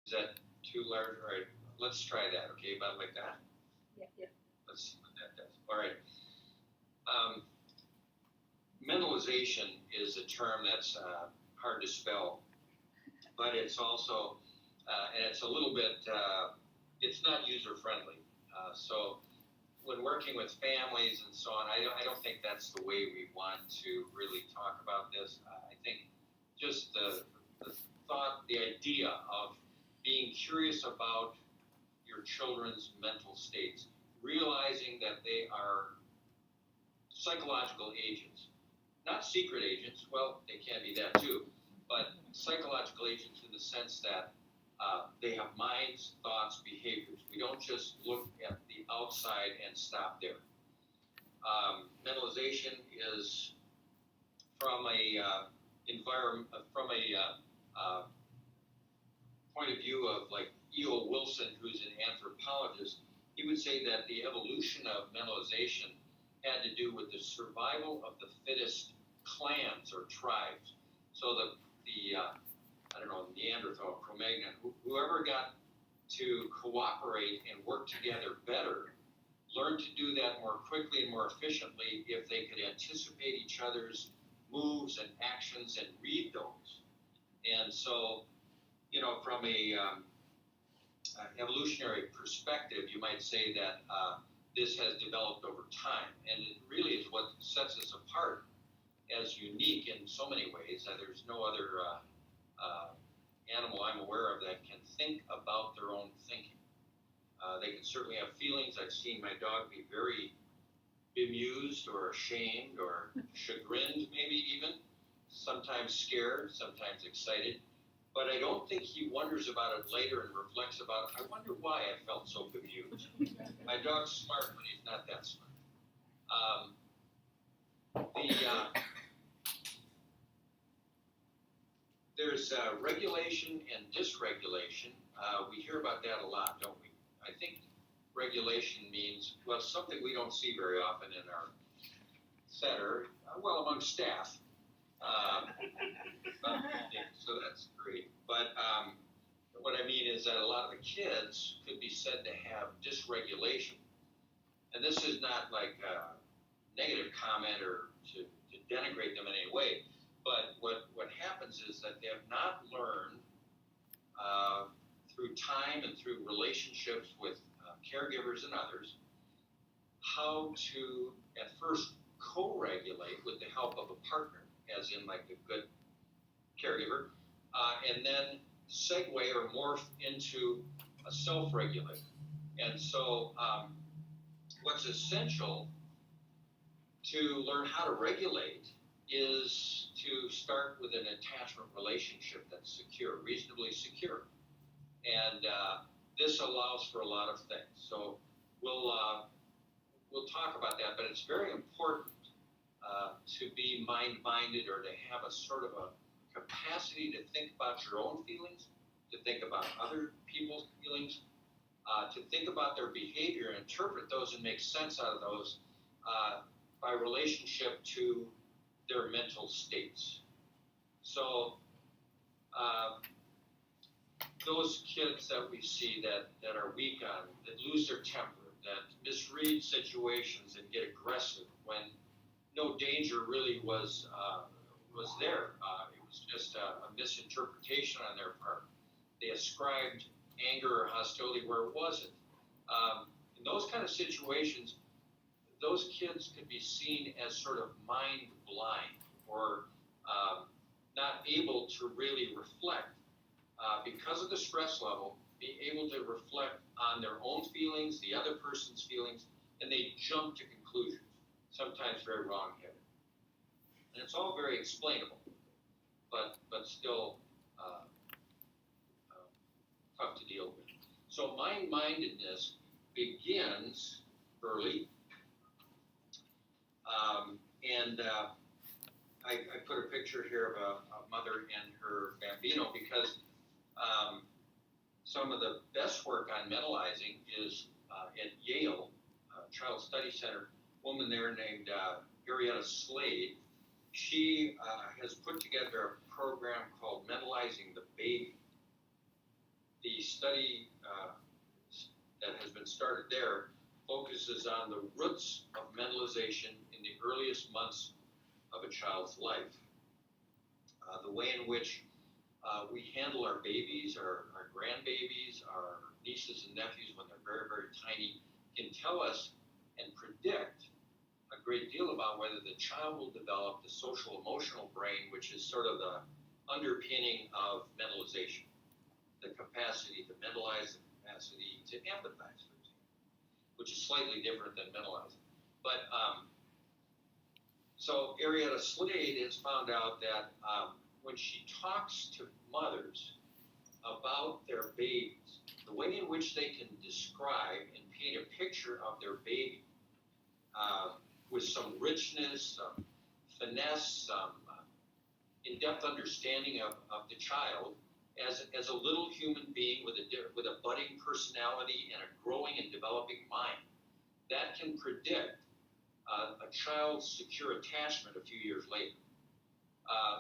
Is that too large? All right, let's try that. Okay, about like that. Yeah. Let's see what that does. All right. Mentalization is a term that's hard to spell, but it's also, and it's a little bit, it's not user friendly. So when working with families and so on, I don't think that's the way we want to really talk about this. I think just the thought, the idea of being curious about your children's mental states, realizing that they are psychological agents, not secret agents. Well, they can be that too, but psychological agents in the sense that they have minds, thoughts, behaviors. We don't just look at the outside and stop there. Mentalization is from a environment, from a point of view of like E.O. Wilson, who's an anthropologist. He would say that the evolution of mentalization had to do with the survival of the fittest clans or tribes. So the I don't know, Neanderthal, Cro-Magnon, whoever got to cooperate and work together better, learned to do that more quickly and more efficiently if they could anticipate each other's moves and actions and read those. And so, from a evolutionary perspective, you might say that this has developed over time, and it really is what sets us apart as unique in so many ways. There's no other animal I'm aware of that can think about their own thinking. They can certainly have feelings. I've seen my dog be very bemused or ashamed or chagrined, maybe even, sometimes scared, sometimes excited. But I don't think he wonders about it later and reflects about, I wonder why I felt so bemused. My dog's smart, but he's not that smart. There's regulation and dysregulation. We hear about that a lot, don't we? I think regulation means, well, something we don't see very often in our center, well, among staff. So that's great. But what I mean is that a lot of the kids could be said to have dysregulation. And this is not like a negative comment or to denigrate them in any way. But what happens is that they have not learned through time and through relationships with caregivers and others how to at first co-regulate with the help of a partner, as in like a good caregiver, and then segue or morph into a self-regulator. And so what's essential to learn how to regulate is to start with an attachment relationship that's secure, reasonably secure. And this allows for a lot of things. So we'll talk about that, but it's very important to be mind-minded or to have a sort of a capacity to think about your own feelings, to think about other people's feelings, to think about their behavior, interpret those and make sense out of those by relationship to their mental states. So those kids that we see that are weak on, that lose their temper, that misread situations and get aggressive when no danger really was there. It was just a misinterpretation on their part. They ascribed anger or hostility where it wasn't. In those kind of situations, those kids could be seen as sort of mind blind or not able to really reflect because of the stress level, be able to reflect on their own feelings, the other person's feelings, and they jump to conclusions, sometimes very wrong-headed. And it's all very explainable, but still tough to deal with. So mind-mindedness begins early, and I put a picture here of a mother and her bambino because some of the best work on mentalizing is at Yale Child Study Center. A woman there named Arietta Slade. She has put together a program called Mentalizing the Baby. the study that has been started there focuses on the roots of mentalization in the earliest months of a child's life. The way in which we handle our babies, our grandbabies, our nieces and nephews when they're very, very tiny can tell us and predict a great deal about whether the child will develop the social emotional brain, which is sort of the underpinning of mentalization, the capacity to mentalize, the capacity to empathize, for example, which is slightly different than mentalizing. But so Arietta Slade has found out that when she talks to mothers about their babies, the way in which they can describe and paint a picture of their baby with some richness, some finesse, some in-depth understanding of the child as a little human being with a budding personality and a growing and developing mind, that can predict a child's secure attachment a few years later.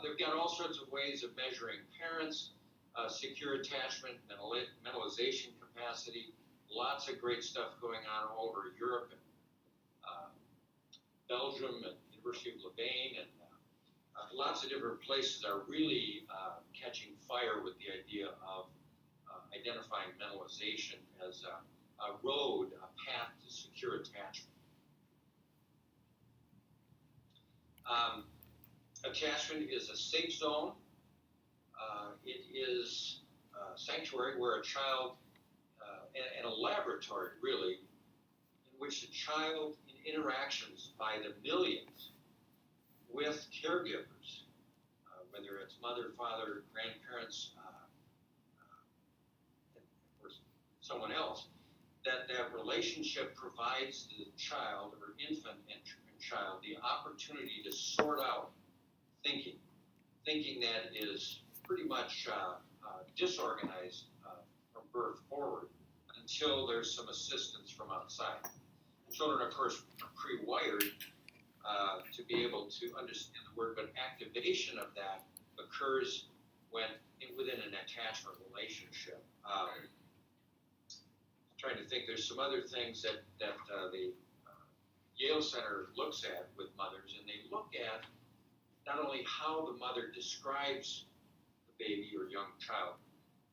They've got all sorts of ways of measuring parents' secure attachment, mentalization capacity, lots of great stuff going on all over Europe and Belgium and University of Louvain, and lots of different places are really catching fire with the idea of identifying mentalization as a road, a path to secure attachment. Attachment is a safe zone. It is a sanctuary where a child, and a laboratory really, in which the child in interactions by the millions with caregivers, whether it's mother, father, grandparents, or someone else, that relationship provides the child or infant and child the opportunity to sort out thinking that is pretty much disorganized from birth forward until there's some assistance from outside. Children, of course, are pre-wired to be able to understand the word, but activation of that occurs within an attachment relationship. Trying to think, there's some other things that the Yale Center looks at with mothers, and they look at not only how the mother describes the baby or young child,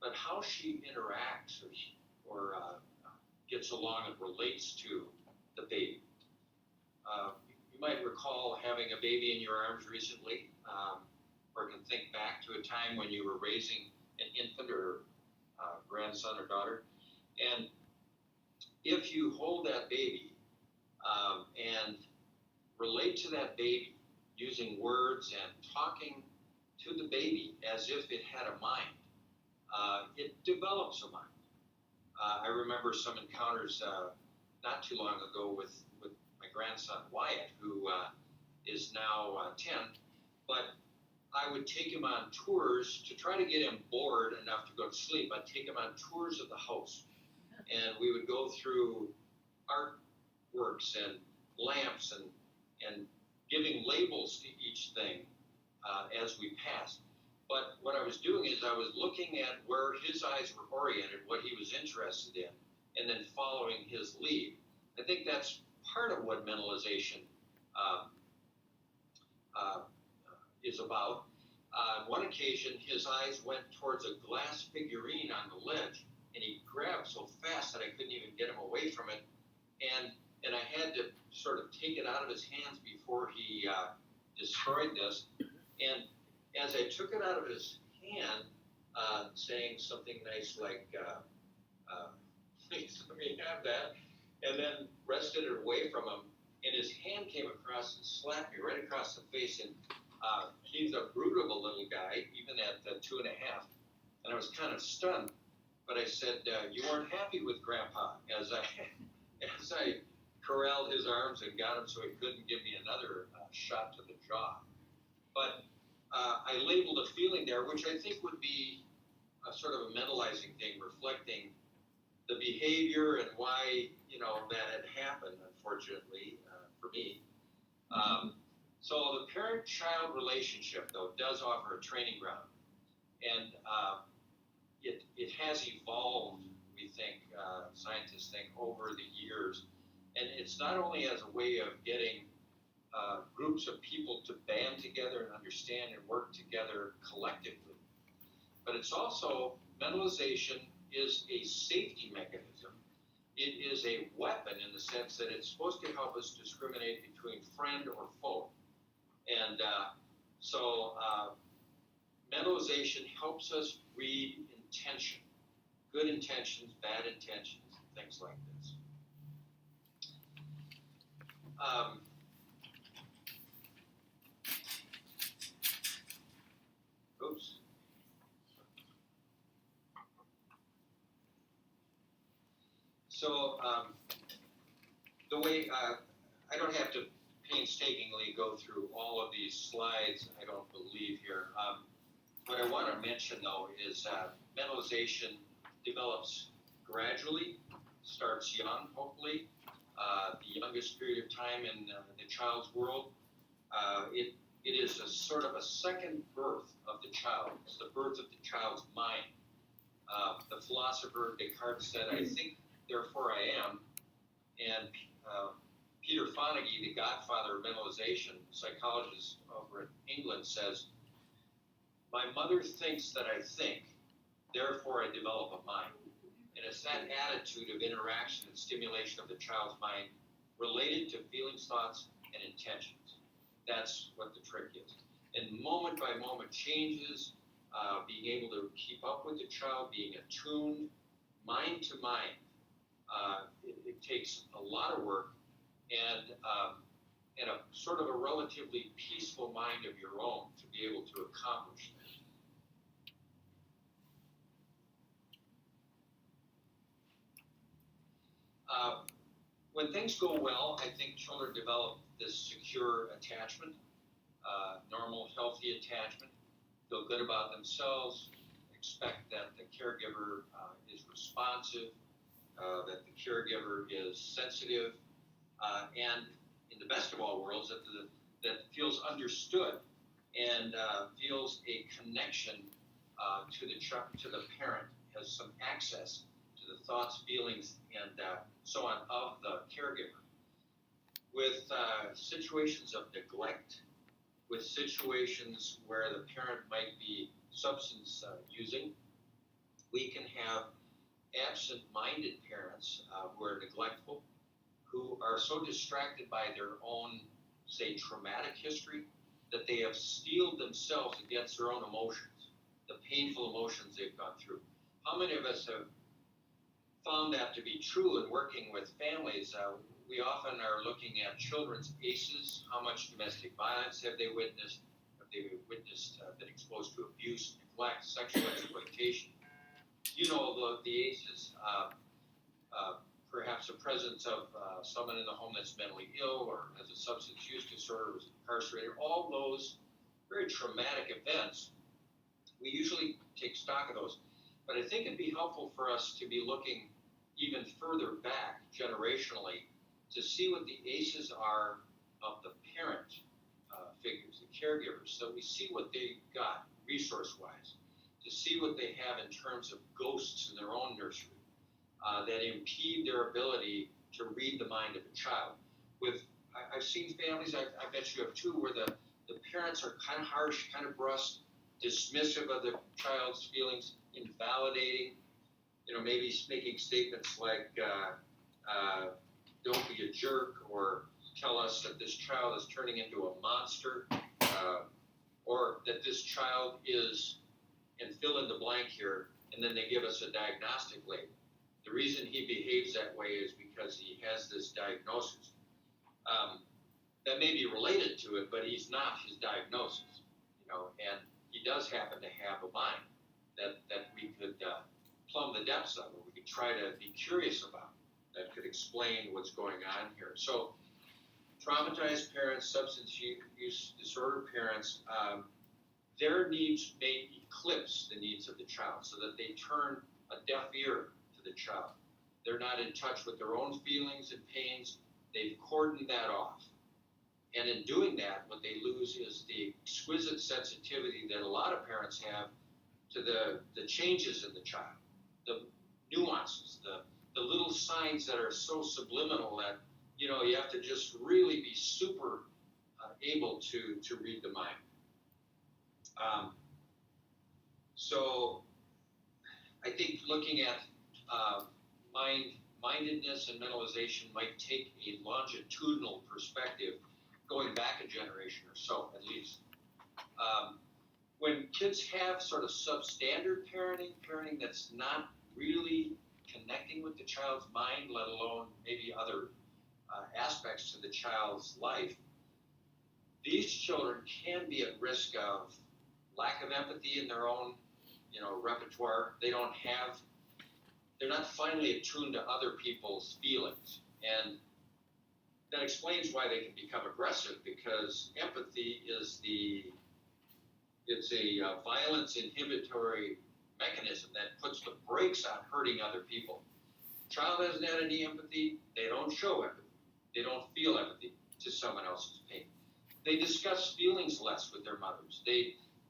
but how she interacts or gets along and relates to the baby. You might recall having a baby in your arms recently, or can think back to a time when you were raising an infant or grandson or daughter. And if you hold that baby and relate to that baby using words and talking to the baby as if it had a mind, it develops a mind. I remember some encounters not too long ago with my grandson Wyatt, who is now 10, but I would take him on tours to try to get him bored enough to go to sleep. I'd take him on tours of the house, and we would go through artworks and lamps and giving labels to each thing as we passed. But what I was doing is I was looking at where his eyes were oriented, what he was interested in, and then following his lead. I think that's part of what mentalization is about. On one occasion, his eyes went towards a glass figurine on the ledge, and he grabbed so fast that I couldn't even get him away from it. And I had to sort of take it out of his hands before he destroyed this. And as I took it out of his hand, saying something nice like, please let me have that, and then wrested it away from him, and his hand came across and slapped me right across the face. And he's a brute of a little guy, even at 2.5, and I was kind of stunned. But I said, you weren't happy with Grandpa, as I corralled his arms and got him so he couldn't give me another shot to the jaw. But I labeled a feeling there, which I think would be a sort of a mentalizing thing, reflecting the behavior and why, that had happened, unfortunately, for me. So the parent-child relationship, though, does offer a training ground. And it has evolved, we think, scientists think, over the years. And it's not only as a way of getting groups of people to band together and understand and work together collectively, but it's also, mentalization is a safety mechanism. It is a weapon in the sense that it's supposed to help us discriminate between friend or foe. And so mentalization helps us read intention, good intentions, bad intentions, things like this. Oops. So the way, I don't have to painstakingly go through all of these slides, I don't believe here. What I want to mention, though, is mentalization develops gradually, starts young, hopefully, the youngest period of time in the child's world. It is a sort of a second birth of the child. It's the birth of the child's mind. The philosopher Descartes said, "I think, therefore I am." And Peter Fonagy, the godfather of mentalization, psychologist over in England, says, "My mother thinks that I think, therefore I develop a mind." And it's that attitude of interaction and stimulation of the child's mind related to feelings, thoughts, and intentions. That's what the trick is. And moment by moment changes, being able to keep up with the child, being attuned, mind to mind. It takes a lot of work and a sort of a relatively peaceful mind of your own to be able to accomplish that. When things go well, I think children develop this secure attachment, normal, healthy attachment, feel good about themselves, expect that the caregiver is responsive, that the caregiver is sensitive, and in the best of all worlds, that feels understood and feels a connection to the parent, has some access to the thoughts, feelings, and so on of the caregiver. With situations of neglect, with situations where the parent might be substance using, we can have absent-minded parents who are neglectful, who are so distracted by their own, say, traumatic history, that they have steeled themselves against their own emotions, the painful emotions they've gone through. How many of us have found that to be true in working with families? We often are looking at children's ACEs. How much domestic violence have they witnessed? Have they witnessed, been exposed to abuse, neglect, sexual exploitation? You know the ACEs, perhaps the presence of someone in the home that's mentally ill or has a substance use disorder, was incarcerated. All those very traumatic events, we usually take stock of those. But I think it'd be helpful for us to be looking even further back generationally to see what the ACEs are of the parent figures, the caregivers, so we see what they got resource-wise, to see what they have in terms of ghosts in their own nursery that impede their ability to read the mind of a child. I've seen families, I bet you have too, where the parents are kind of harsh, kind of brusque, dismissive of the child's feelings, invalidating, maybe making statements like, don't be a jerk, or tell us that this child is turning into a monster, or that this child is, and fill in the blank here, and then they give us a diagnostic label. The reason he behaves that way is because he has this diagnosis. That may be related to it, but he's not his diagnosis, and he does happen to have a mind that we could plumb the depths of, or we could try to be curious about, that could explain what's going on here. So traumatized parents, substance use disorder parents, their needs may eclipse the needs of the child, so that they turn a deaf ear to the child. They're not in touch with their own feelings and pains. They've cordoned that off. And in doing that, what they lose is the exquisite sensitivity that a lot of parents have to the changes in the child, the nuances, the little signs that are so subliminal that, you know, you have to just really be super able to read the mind. So I think looking at mindedness and mentalization might take a longitudinal perspective, going back a generation or so at least. When kids have sort of substandard parenting that's not really connecting with the child's mind, let alone maybe other aspects to the child's life, these children can be at risk of lack of empathy in their own, you know, repertoire. They're not finely attuned to other people's feelings. And that explains why they can become aggressive, because empathy is it's a violence inhibitory mechanism that puts the brakes on hurting other people. Child hasn't had any empathy, they don't show empathy. They don't feel empathy to someone else's pain. They discuss feelings less with their mothers.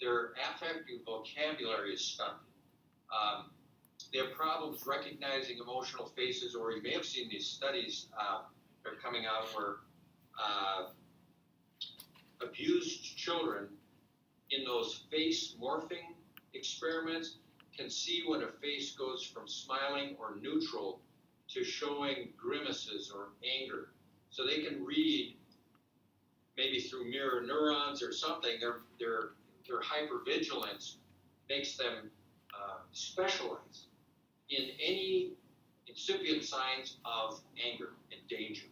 Their affective vocabulary is stunted. They have problems recognizing emotional faces, or you may have seen these studies that are coming out where abused children in those face morphing experiments can see when a face goes from smiling or neutral to showing grimaces or anger. So they can read, maybe through mirror neurons or something, their hypervigilance makes them specialize in any incipient signs of anger and danger.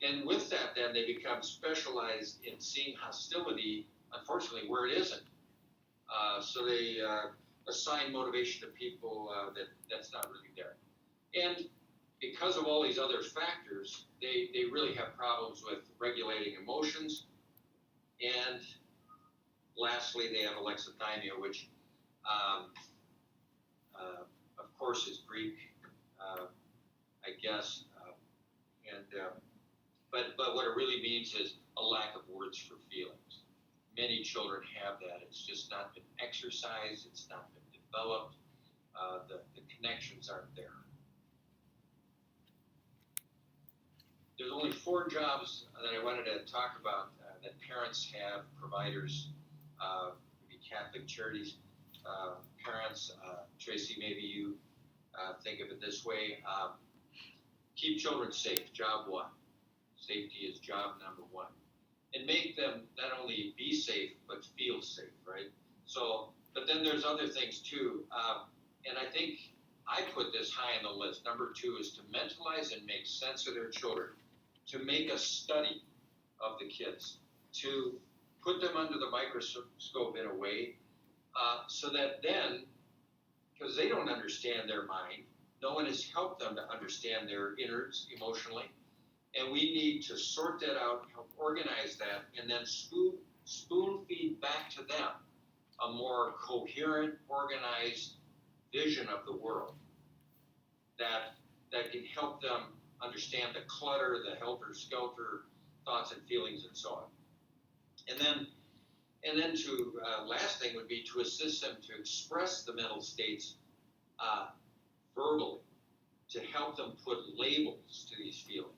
And with that, then, they become specialized in seeing hostility, unfortunately, where it isn't. So they assign motivation to people that's not really there. And because of all these other factors, they really have problems with regulating emotions. And lastly, they have alexithymia, which, of course, is Greek, I guess. But what it really means is a lack of words for feelings. Many children have that. It's just not been exercised. It's not been developed. The connections aren't there. There's only 4 jobs that I wanted to talk about that parents have, providers, maybe Catholic charities, parents. Tracy, maybe you think of it this way. Keep children safe, job 1. Safety is job number 1. And make them not only be safe, but feel safe, right? So, but then there's other things too. And I think I put this high on the list. Number 2 is to mentalize and make sense of their children, to make a study of the kids, to put them under the microscope in a way so that then, because they don't understand their mind, no one has helped them to understand their innards emotionally, and we need to sort that out, help organize that, and then spoon feed back to them a more coherent, organized vision of the world that can help them understand the clutter, the helter-skelter thoughts and feelings and so on. And then to last thing would be to assist them to express the mental states verbally, to help them put labels to these feelings.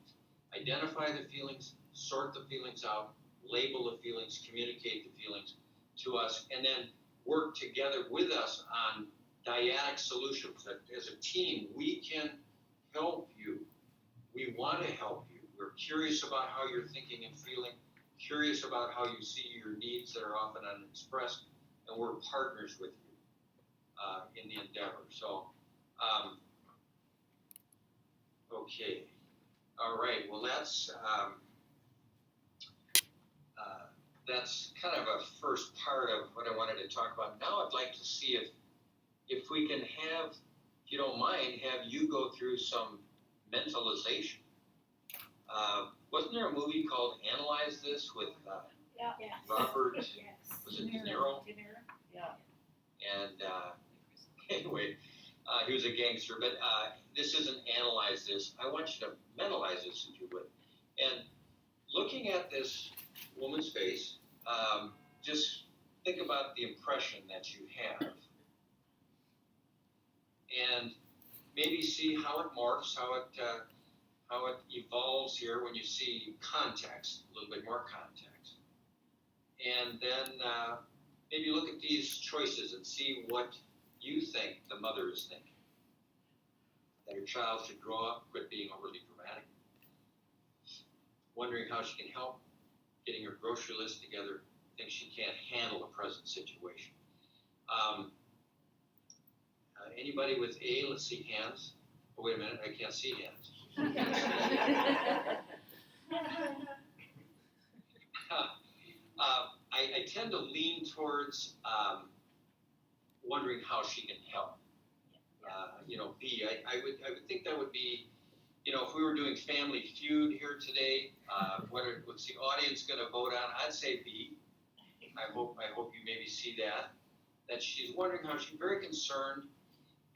Identify the feelings, sort the feelings out, label the feelings, communicate the feelings to us, and then work together with us on dyadic solutions. That as a team, we can help you. We want to help you. We're curious about how you're thinking and feeling, curious about how you see your needs that are often unexpressed, and we're partners with you in the endeavor. So, okay. All right, well, that's kind of a first part of what I wanted to talk about. Now I'd like to see if we can have, if you don't mind, have you go through some mentalization. Wasn't there a movie called Analyze This with Robert, was it De Niro? Yeah. And anyway, he was a gangster, but this isn't Analyze This. I want you to mentalize this, if you would. And looking at this woman's face, just think about the impression that you have and maybe see how it morphs, how it evolves here when you see context, a little bit more context. And then maybe look at these choices and see what you think the mother is thinking. That her child should grow up, quit being overly dramatic. Wondering how she can help, getting her grocery list together, thinks she can't handle the present situation. Anybody with A, let's see hands. Oh, wait a minute, I can't see hands. I tend to lean towards wondering how she can help. B, I would think that would be, if we were doing Family Feud here today, what's the audience going to vote on? I'd say B. I hope you maybe see that she's wondering how she's very concerned.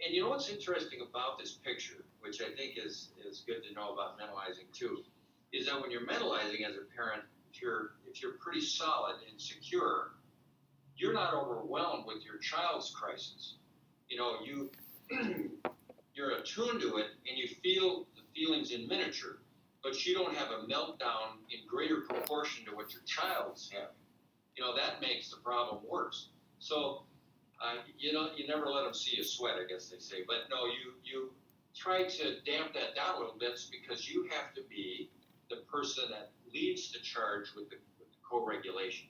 And you know what's interesting about this picture, which I think is good to know about mentalizing too, is that when you're mentalizing as a parent, if you're pretty solid and secure, you're not overwhelmed with your child's crisis. You're attuned to it and you feel the feelings in miniature, but you don't have a meltdown in greater proportion to what your child's having. That makes the problem worse. So, you never let them see you sweat, I guess they say. But no, you try to damp that down a little bit because you have to be the person that leads the charge with the co-regulation.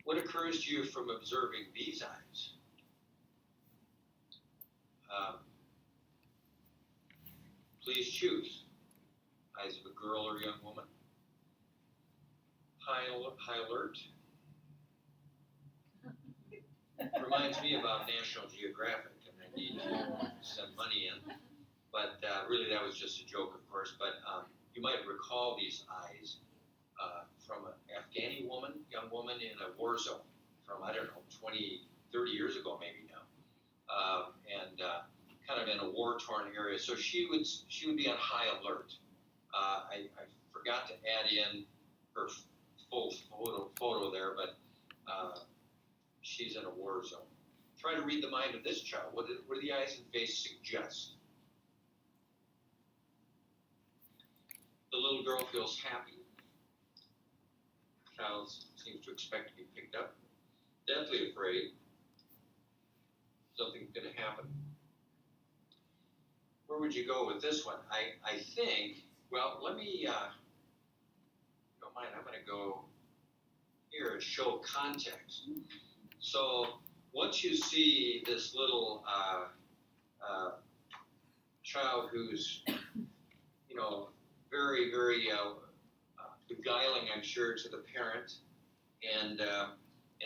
What occurs to you from observing these eyes? Please choose. Eyes of a girl or young woman. High alert. Reminds me about National Geographic, and I need to send money in. But really, that was just a joke, of course. But you might recall these eyes from an Afghani young woman in a war zone from, 20, 30 years ago maybe now. And kind of in a war-torn area. So she would be on high alert. I forgot to add in her full photo there, but she's in a war zone. Try to read the mind of this child. What do the eyes and face suggest? The little girl feels happy. The child seems to expect to be picked up. Deathly afraid. Something's going to happen. Where would you go with this one? I think, well, let me, don't mind, I'm going to go here and show context. So once you see this little child who's, very, very beguiling, I'm sure, to the parent, and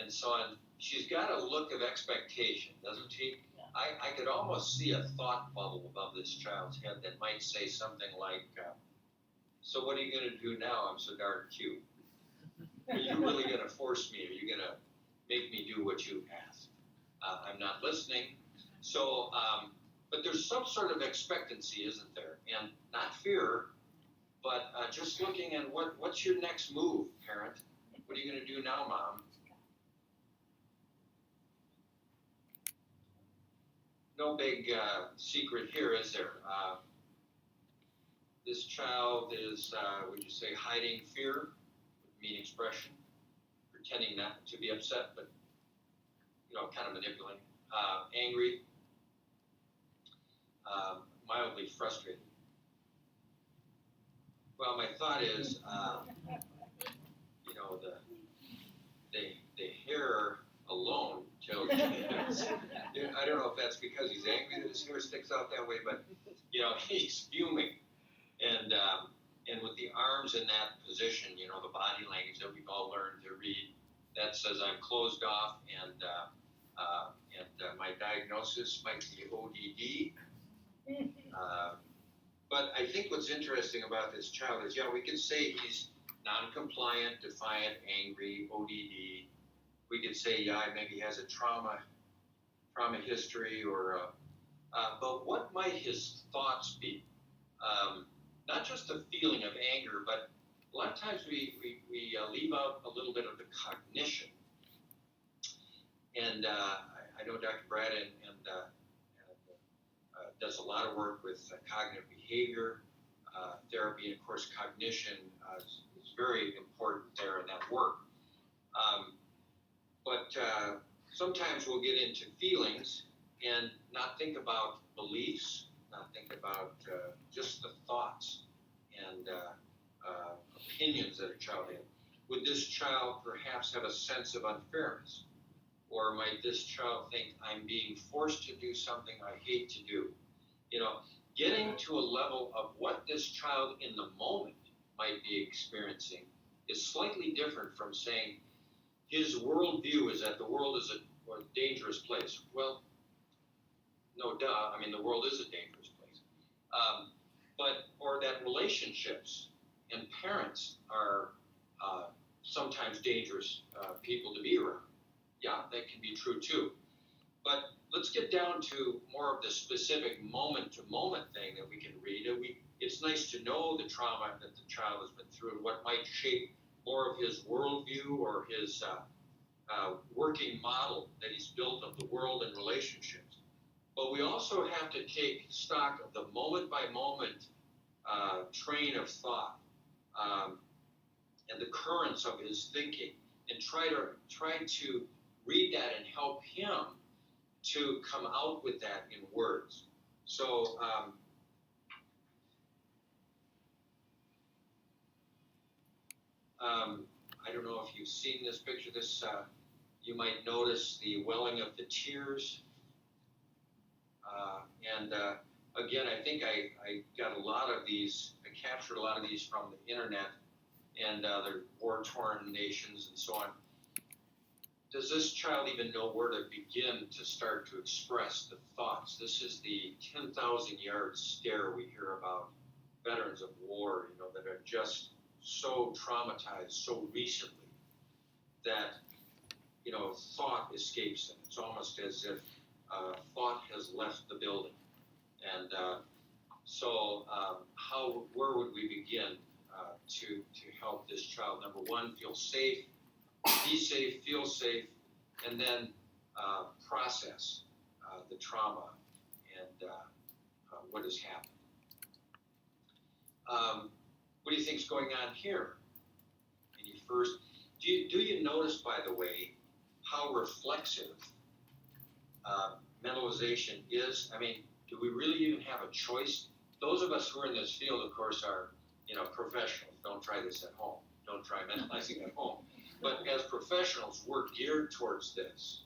so on, she's got a look of expectation, doesn't she? I could almost see a thought bubble above this child's head that might say something like, so what are you going to do now? I'm so darn cute. Are you really going to force me? Are you going to make me do what you asked? I'm not listening. So, but there's some sort of expectancy, isn't there? And not fear, but just looking at what's your next move, parent? What are you going to do now, Mom? No big secret here, is there? This child is, would you say, hiding fear, mean expression, pretending not to be upset, but, kind of manipulating. Angry, mildly frustrated. Well, my thought is, the hair alone tells you I don't know if that's because he's angry that his hair sticks out that way, but he's fuming, and with the arms in that position, the body language that we've all learned to read, that says I'm closed off, and my diagnosis might be ODD. But I think what's interesting about this child is, we could say he's non-compliant, defiant, angry, ODD. We could say, maybe he has a trauma history, or but what might his thoughts be? Not just a feeling of anger, but a lot of times we leave out a little bit of the cognition. And I know Dr. Brad does a lot of work with cognitive behavior therapy, and of course cognition is very important there in that work. But sometimes we'll get into feelings and not think about beliefs, not think about just the thoughts and opinions that a child has. Would this child perhaps have a sense of unfairness? Or might this child think, I'm being forced to do something I hate to do? You know, getting to a level of what this child in the moment might be experiencing is slightly different from saying his worldview is that the world is a dangerous place. Well, no duh, I mean, the world is a dangerous place. Or that relationships and parents are sometimes dangerous people to be around. Yeah, that can be true too. But let's get down to more of the specific moment-to-moment thing that we can read. It's nice to know the trauma that the child has been through and what might shape more of his worldview or his working model that he's built of the world and relationships. But we also have to take stock of the moment-by-moment train of thought and the currents of his thinking, and try to read that and help him to come out with that in words. So I don't know if you've seen this picture. You might notice the welling of the tears. Again, I think I got a lot of these, I captured a lot of these from the internet and the war-torn nations and so on. Does this child even know where to begin to start to express the thoughts? This is the 10,000-yard stare we hear about veterans of war, that are just so traumatized so recently that, thought escapes them. It's almost as if thought has left the building. And where would we begin to help this child? Number one, feel safe. Be safe, feel safe, and then process the trauma and what has happened. What do you think is going on here? Do you notice, by the way, how reflexive mentalization is? I mean, do we really even have a choice? Those of us who are in this field, of course, are professionals. Don't try this at home. Don't try mentalizing at home. But as professionals, we're geared towards this,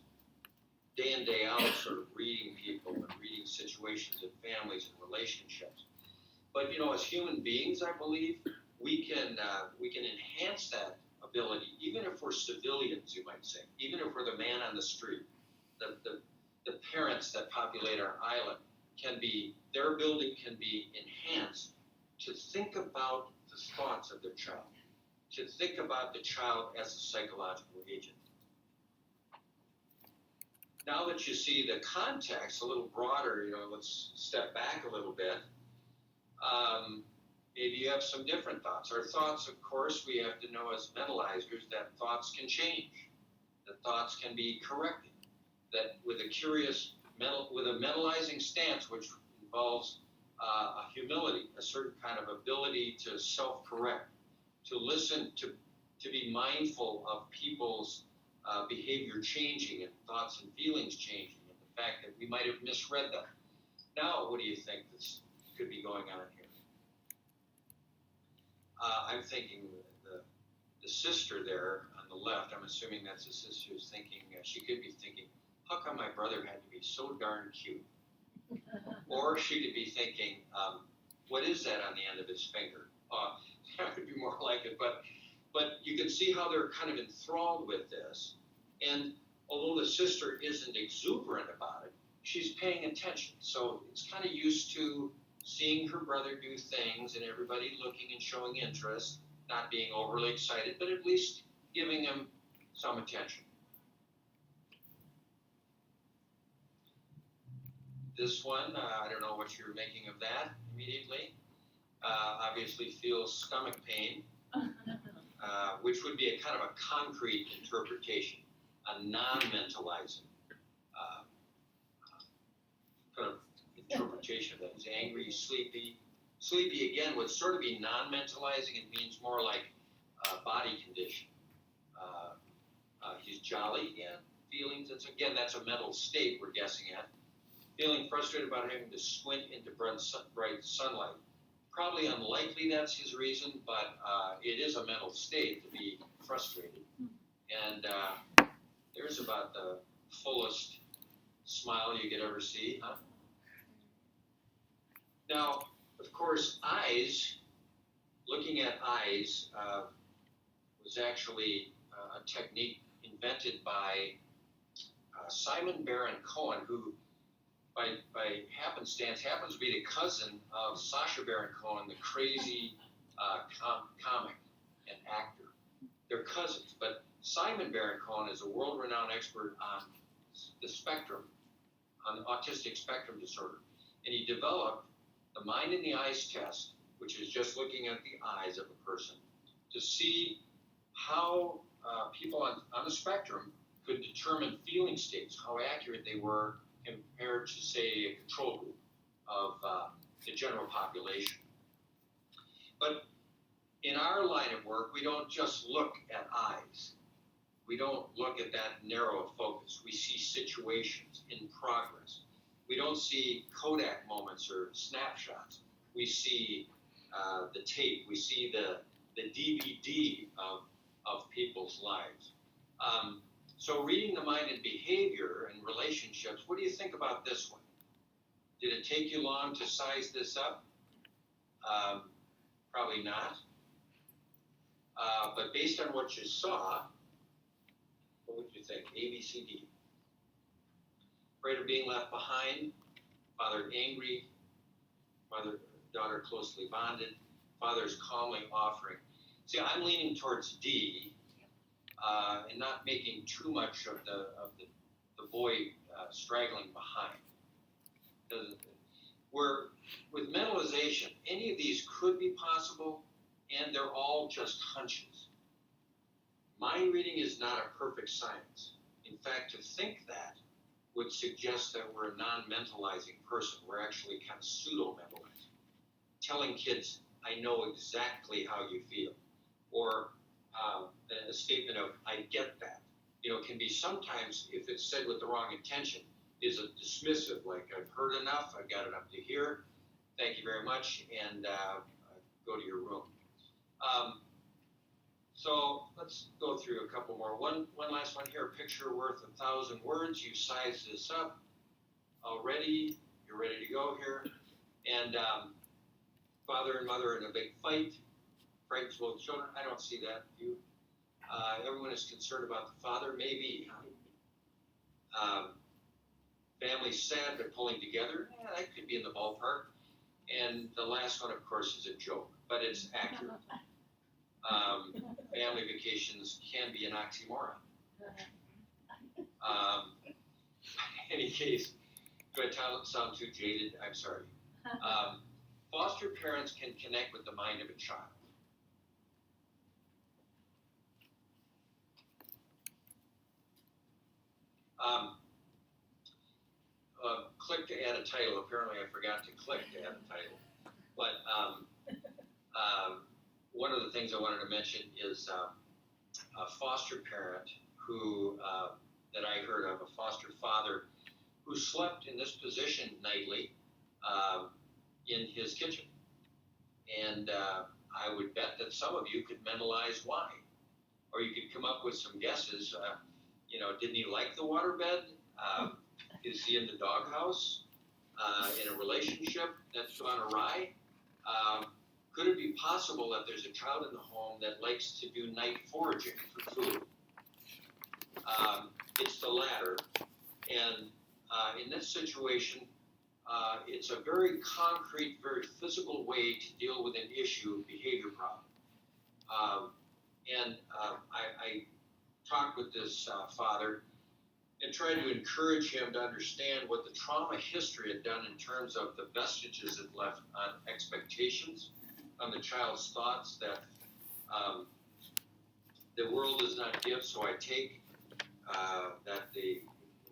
day in, day out, sort of reading people and reading situations and families and relationships. But as human beings, I believe we can enhance that ability, even if we're civilians, you might say, even if we're the man on the street, the parents that populate our island their ability can be enhanced to think about the thoughts of their child, to think about the child as a psychological agent. Now that you see the context a little broader, let's step back a little bit. Maybe you have some different thoughts. Our thoughts, of course, we have to know as mentalizers that thoughts can change, that thoughts can be corrected, that with a mentalizing stance, which involves a humility, a certain kind of ability to self-correct, to listen, to be mindful of people's behavior changing and thoughts and feelings changing, and the fact that we might have misread them. Now, what do you think this could be going on here? I'm thinking the sister there on the left, I'm assuming that's the sister who's thinking, she could be thinking, how come my brother had to be so darn cute? Or she could be thinking, what is that on the end of his finger? That would be more like it, but you can see how they're kind of enthralled with this. And although the sister isn't exuberant about it, she's paying attention. So it's kind of used to seeing her brother do things and everybody looking and showing interest, not being overly excited, but at least giving him some attention. This one, I don't know what you're making of that immediately. Obviously feels stomach pain. which would be a kind of a concrete interpretation, a non-mentalizing kind of interpretation of that. He's angry, sleepy. Sleepy, again, would sort of be non-mentalizing. It means more like body condition. He's jolly, again. Feelings, that's a mental state we're guessing at. Feeling frustrated about having to squint into bright sunlight. Probably unlikely that's his reason, but it is a mental state to be frustrated. And there's about the fullest smile you could ever see, huh? Now, of course, eyes, looking at eyes, was actually a technique invented by Simon Baron Cohen, who by happenstance happens to be the cousin of Sacha Baron Cohen, the crazy comic and actor. They're cousins, but Simon Baron Cohen is a world-renowned expert on the spectrum, on the autistic spectrum disorder, and he developed the mind in the eyes test, which is just looking at the eyes of a person to see how people on the spectrum could determine feeling states, how accurate they were compared to, say, a control group of the general population. But in our line of work, we don't just look at eyes. We don't look at that narrow focus. We see situations in progress. We don't see Kodak moments or snapshots. We see the tape. We see the DVD of people's lives. So reading the mind and behavior and relationships, what do you think about this one? Did it take you long to size this up? Probably not. But based on what you saw, what would you think? A, B, C, D. Afraid of being left behind, father angry, daughter closely bonded, father is calmly offering. See, I'm leaning towards D, and not making too much of the boy straggling behind. With mentalization, any of these could be possible, and they're all just hunches. Mind reading is not a perfect science. In fact, to think that would suggest that we're a non-mentalizing person. We're actually kind of pseudo-mentalizing. Telling kids, I know exactly how you feel. Or a statement of, I get that. Can be sometimes, if it's said with the wrong intention, is a dismissive, like, I've heard enough, I've got enough to hear, thank you very much, and go to your room. So let's go through a couple more. One last one here, a picture worth 1,000 words. You size this up already. You're ready to go here. And father and mother in a big fight. Frightened both children. I don't see that. You. Everyone is concerned about the father. Maybe. Family sad but pulling together. Yeah, that could be in the ballpark. And the last one, of course, is a joke, but it's accurate. Family vacations can be an oxymoron. In any case, do I sound too jaded? I'm sorry. Foster parents can connect with the mind of a child. Click to add a title. Apparently I forgot to click to add a title. But one of the things I wanted to mention is a foster parent who, that I heard of, a foster father who slept in this position nightly in his kitchen. And I would bet that some of you could mentalize why. Or you could come up with some guesses. Didn't he like the waterbed? Is he in the doghouse? In a relationship that's gone awry? Could it be possible that there's a child in the home that likes to do night foraging for food? It's the latter. And in this situation, it's a very concrete, very physical way to deal with an issue, behavior problem. I talked with this father and tried to encourage him to understand what the trauma history had done in terms of the vestiges it left on expectations, on the child's thoughts that the world does not give, so I take, that the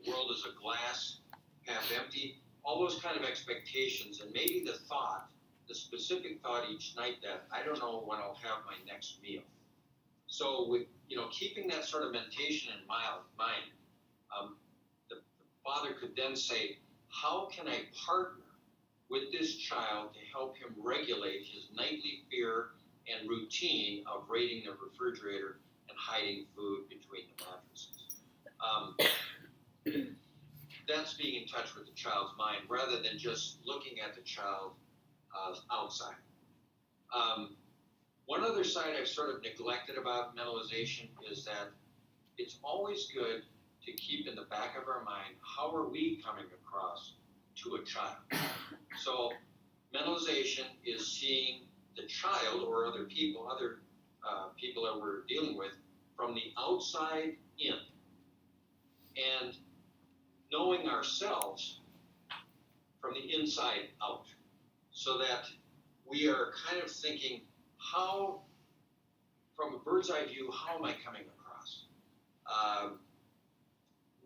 world is a glass half empty, all those kind of expectations, and maybe the specific thought each night that I don't know when I'll have my next meal. So with, keeping that sort of mentation in mind, the father could then say, how can I partner with this child to help him regulate his nightly fear and routine of raiding the refrigerator and hiding food between the mattresses? That's being in touch with the child's mind rather than just looking at the child outside. One other side I've sort of neglected about mentalization is that it's always good to keep in the back of our mind, how are we coming across to a child? So mentalization is seeing the child or other people that we're dealing with from the outside in, and knowing ourselves from the inside out, so that we are kind of thinking, how, from a bird's eye view, how am I coming across?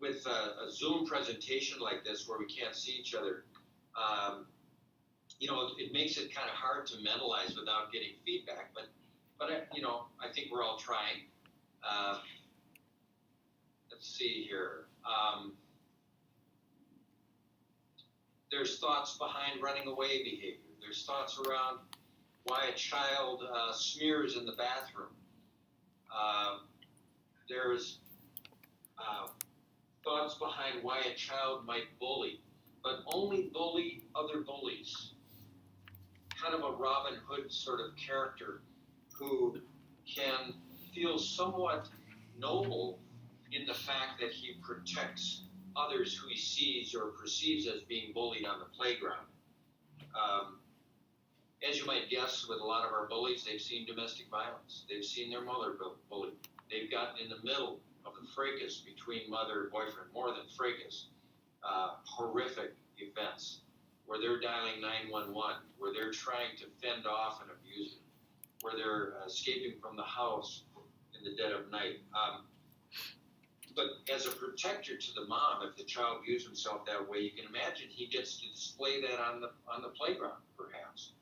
With a Zoom presentation like this where we can't see each other, it makes it kind of hard to mentalize without getting feedback, but I think we're all trying. Let's see here. There's thoughts behind running away behavior. There's thoughts around why a child smears in the bathroom. There's thoughts behind why a child might bully, but only bully other bullies. Kind of a Robin Hood sort of character who can feel somewhat noble in the fact that he protects others who he sees or perceives as being bullied on the playground. As you might guess, with a lot of our bullies, they've seen domestic violence. They've seen their mother bullied. They've gotten in the middle of the fracas between mother and boyfriend, more than fracas, horrific events where they're dialing 911, where they're trying to fend off an abuser, where they're escaping from the house in the dead of night. But as a protector to the mom, if the child views himself that way, you can imagine he gets to display that on the playground, perhaps,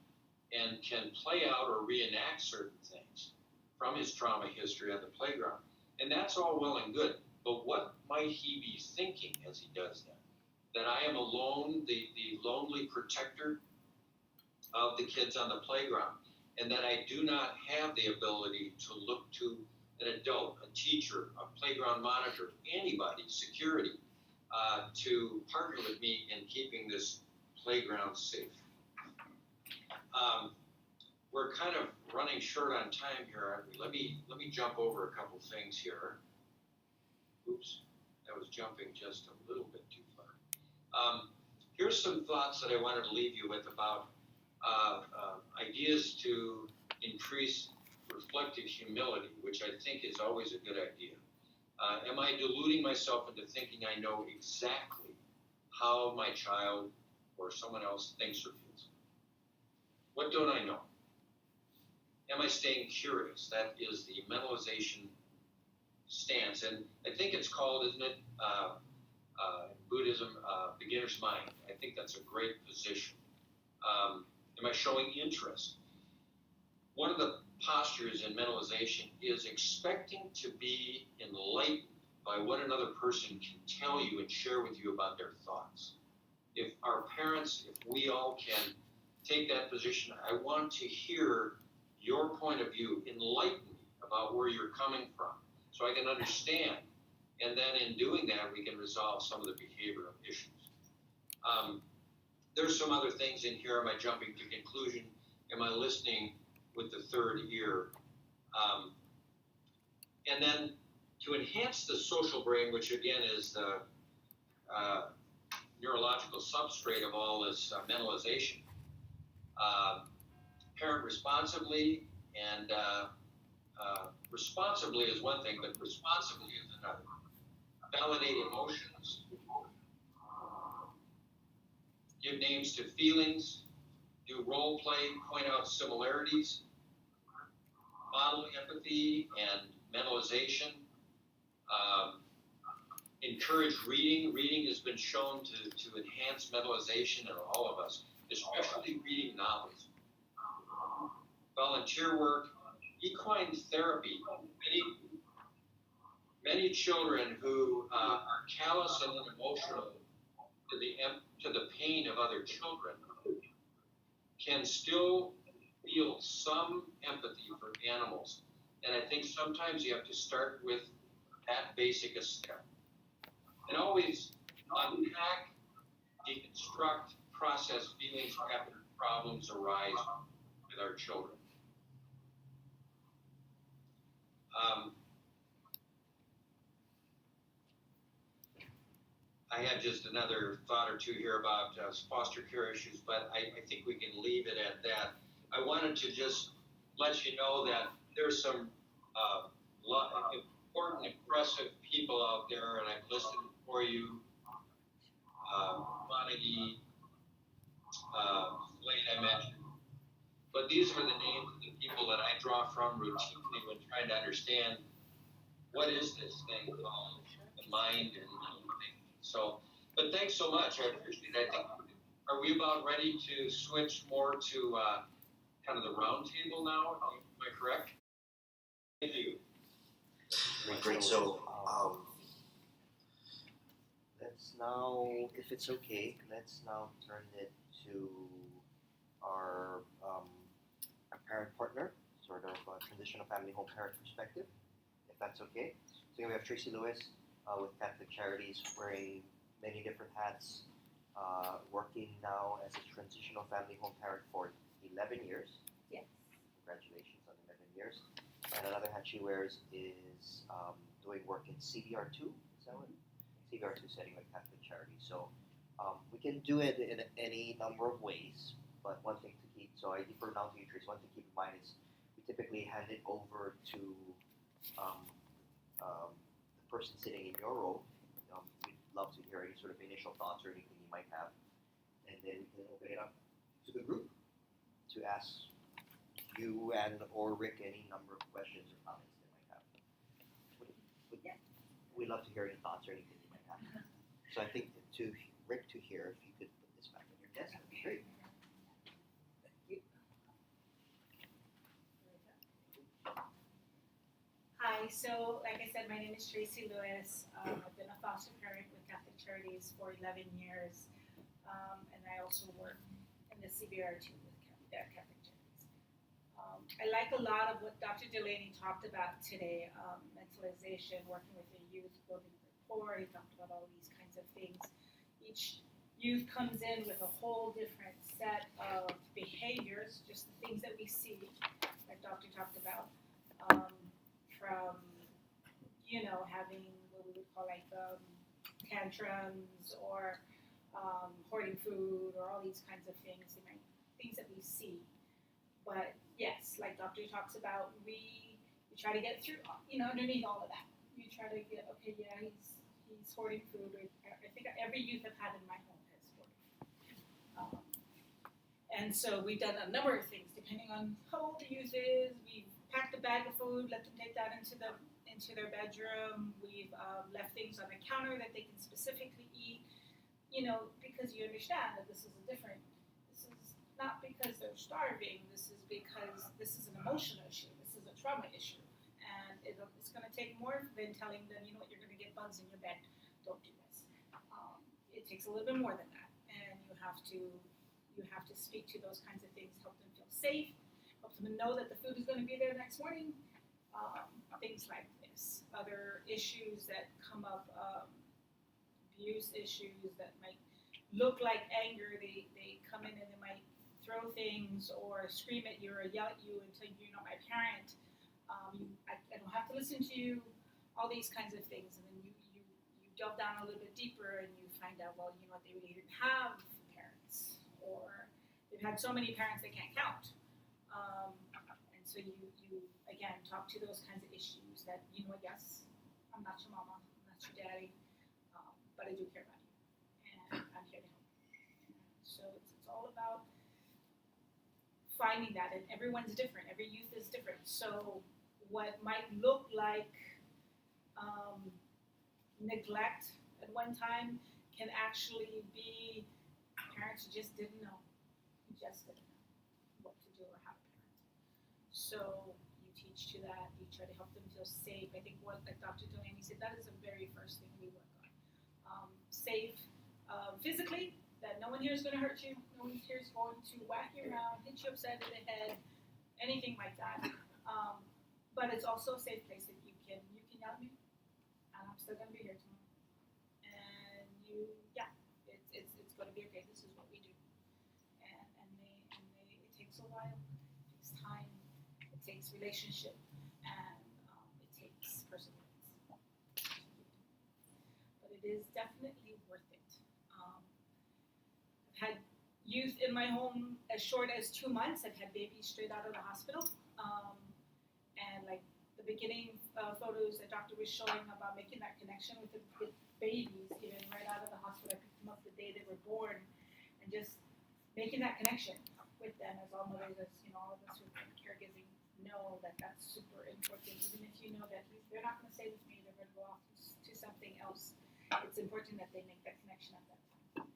and can play out or reenact certain things from his trauma history on the playground. And that's all well and good, but what might he be thinking as he does that? That I am alone, the lonely protector of the kids on the playground, and that I do not have the ability to look to an adult, a teacher, a playground monitor, anybody, security, to partner with me in keeping this playground safe. We're kind of running short on time here, aren't we? Let me jump over a couple things here. Oops, that was jumping just a little bit too far. Here's some thoughts that I wanted to leave you with about ideas to increase reflective humility, which I think is always a good idea. Am I deluding myself into thinking I know exactly how my child or someone else thinks or feels? What don't I know? Am I staying curious? That is the mentalization stance. And I think it's called, isn't it, Buddhism, beginner's mind. I think that's a great position. Am I showing interest? One of the postures in mentalization is expecting to be enlightened by what another person can tell you and share with you about their thoughts. If our parents, if we all can take that position, I want to hear your point of view, enlighten me about where you're coming from so I can understand. And then in doing that, we can resolve some of the behavioral issues. There's some other things in here. Am I jumping to conclusion? Am I listening with the third ear? And then to enhance the social brain, which again is the neurological substrate of all this mentalization, parent responsibly, and responsibly is one thing, but responsibly is another. Validate emotions, give names to feelings, do role play, point out similarities, model empathy, and mentalization, encourage reading. Reading has been shown to enhance mentalization in all of us, especially reading novels. Volunteer work, equine therapy. Many children who are callous and unemotional to the pain of other children can still feel some empathy for animals. And I think sometimes you have to start with that basic a step. And always unpack, deconstruct, process feelings after problems arise with our children. I had just another thought or two here about foster care issues, but I think we can leave it at that. I wanted to just let you know that there's some important, impressive people out there, and I've listed for you. Montague, Slade I mentioned. But these are the names of the people that I draw from routinely when trying to understand what is this thing called the mind and so. But thanks so much. I appreciate it. I think, are we about ready to switch more to kind of the roundtable now? Am I correct? Thank you. Great. So let's now, if it's okay, let's now turn it to our parent partner, sort of transitional family home parent perspective, if that's okay. So we have Tracy Lewis with Catholic Charities, wearing many different hats, working now as a transitional family home parent for 11 years. Yes. Congratulations on 11 years. And another hat she wears is doing work in CBR2, is that what? CBR2 setting with Catholic Charities. So we can do it in any number of ways, but one thing to keep, so I defer now to you, Trace, one thing to keep in mind is we typically hand it over to the person sitting in your role. We'd love to hear any sort of initial thoughts or anything you might have, and then we can open it up to the group to ask you and or Rick any number of questions or comments they might have. We'd love to hear any thoughts or anything you might have. So I think to Rick to hear, if you could put this back on your desk, that'd be great. Hi, so like I said, my name is Tracy Lewis. I've been a foster parent with Catholic Charities for 11 years, and I also work in the CBR2 with Catholic Charities. I like a lot of what Dr. Delaney talked about today, mentalization, working with the youth, building rapport. He talked about all these kinds of things. Each youth comes in with a whole different set of behaviors, just the things that we see, like Dr. talked about. From, having what we would call like tantrums or hoarding food or all these kinds of things, things that we see. But yes, like Dr. talks about, we try to get through, underneath all of that. You try to get, okay, yeah, he's hoarding food. I think every youth I've had in my home has hoarding. And so we've done a number of things, depending on how old the youth is. We've packed a bag of food, let them take that into their bedroom. We've left things on the counter that they can specifically eat, because you understand that this is not because they're starving, this is because this is an emotional issue, this is a trauma issue. And it's going to take more than telling them, you're going to get bugs in your bed, don't do this. It takes a little bit more than that, and you have to speak to those kinds of things, help them feel safe, help them know that the food is going to be there next morning, things like this. Other issues that come up, abuse issues that might look like anger, they come in and they might throw things or scream at you or yell at you and tell you you're not my parent, I don't have to listen to you, all these kinds of things. And then you delve down a little bit deeper and you find out, well, they really didn't have parents, or they've had so many parents they can't count. And so you again talk to those kinds of issues that, yes, I'm not your mama, I'm not your daddy, but I do care about you, and I'm here to help you. So it's all about finding that, and everyone's different, every youth is different. So what might look like neglect at one time can actually be parents who just didn't know, what to do or how to parent. So you teach to that, you try to help them feel safe. I think what like Dr. Tony said, that is the very first thing we work on. Safe physically, that no one here is going to hurt you, no one here is going to whack you around, hit you upside the head, anything like that. But it's also a safe place that you can yell at me, and I'm still going to be here tomorrow. And it's going to be okay. This is what we do. And they it takes a while. It takes time. It takes relationship, and it takes perseverance. But it is definitely worth it. I've had youth in my home as short as 2 months. I've had babies straight out of the hospital. And like the beginning photos that doctor was showing about making that connection with babies, even right out of the hospital. I picked them up the day they were born, and just making that connection with them, as all mothers, as all of us who are caregiving know that that's super important. Even if you know that they're not going to stay with me, they're going to go off to something else. It's important that they make that connection at that time.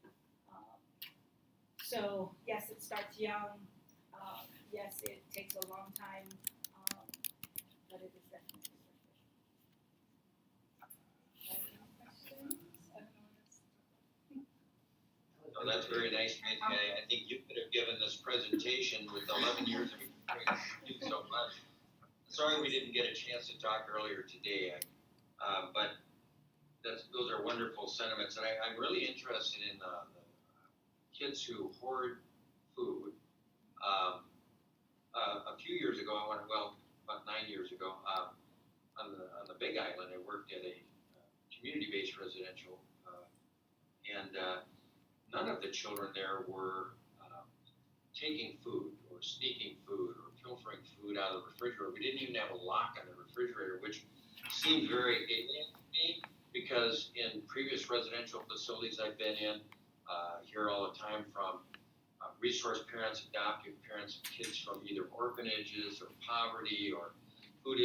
So yes, it starts young. Yes, it takes a long time. But it is definitely worth it. Any questions? I don't know what else. Oh, that's very nice, Mitzi. I think you could have given this presentation with 11 years of experience. Thank you so much. Sorry we didn't get a chance to talk earlier today, but those are wonderful sentiments. And I'm really interested in the kids who hoard food. A few years ago, about 9 years ago, on the Big Island, I worked at a community-based residential, and none of the children there were taking food or sneaking food or pilfering food out of the refrigerator. We didn't even have a lock on the refrigerator, which seemed very alien to me, because in previous residential facilities I've been in, hear all the time from resource parents, adoptive parents of kids from either orphanages or poverty or food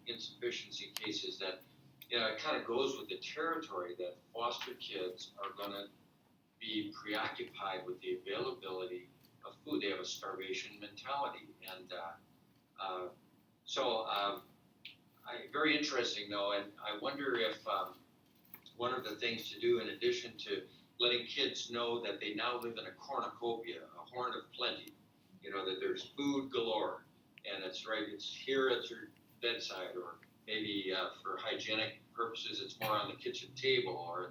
insufficiency cases that, it kind of goes with the territory that foster kids are going to be preoccupied with the availability of food. They have a starvation mentality. And very interesting though, and I wonder if one of the things to do in addition to letting kids know that they now live in a cornucopia, a horn of plenty, that there's food galore, and it's here at your bedside, or maybe for hygienic purposes, it's more on the kitchen table, or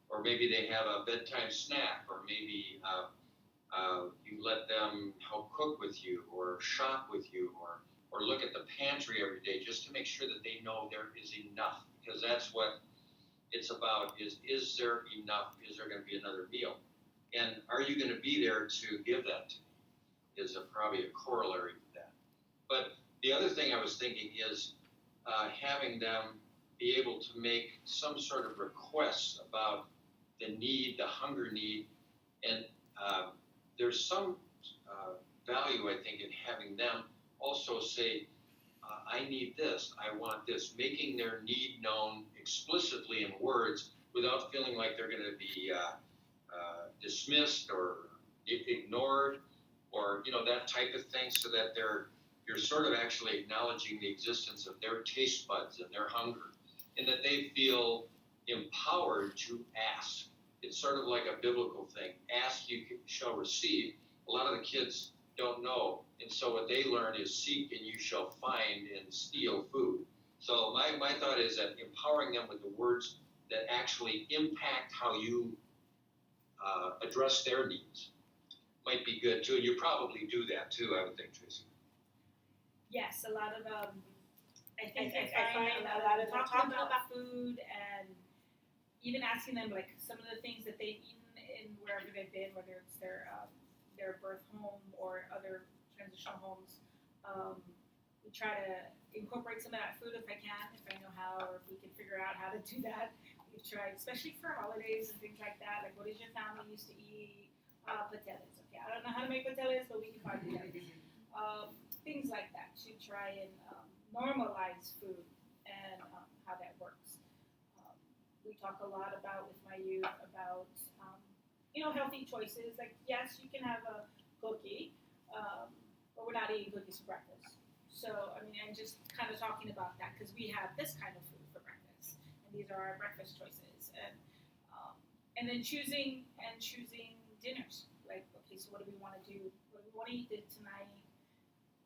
or maybe they have a bedtime snack, or maybe you let them help cook with you, or shop with you, or look at the pantry every day, just to make sure that they know there is enough, because that's what it's about, is there enough? Is there going to be another meal? And are you going to be there to give that to me? Is probably a corollary to that. But the other thing I was thinking is having them be able to make some sort of requests about the need, the hunger need, and there's some value, I think, in having them also say, I need this, I want this, making their need known explicitly in words without feeling like they're going to be dismissed or ignored, or that type of thing, so that you're sort of actually acknowledging the existence of their taste buds and their hunger, and that they feel empowered to ask. It's sort of like a biblical thing. Ask, you shall receive. A lot of the kids don't know, and so what they learn is seek and you shall find, and steal food. So my thought is that empowering them with the words that actually impact how you address their needs might be good too, and you probably do that too, I would think, Tracy. Yes, a lot of I find a lot of talking about food, and even asking them like some of the things that they've eaten in wherever they've been, whether it's their birth home or other transitional homes. We try to incorporate some of that food if I can, if I know how, or if we can figure out how to do that. We try, especially for holidays and things like that. Like, what does your family used to eat? Pateles. Okay, I don't know how to make pateles, but we can buy pateles. things like that to try and normalize food and how that works. Um, we talk a lot about with my youth about healthy choices. Like yes, you can have a cookie, but we're not eating cookies for breakfast. So I mean, and just kind of talking about that because we have this kind of food for breakfast, and these are our breakfast choices, and then choosing dinners. Like okay, so what do we want to do? What do we want to eat tonight?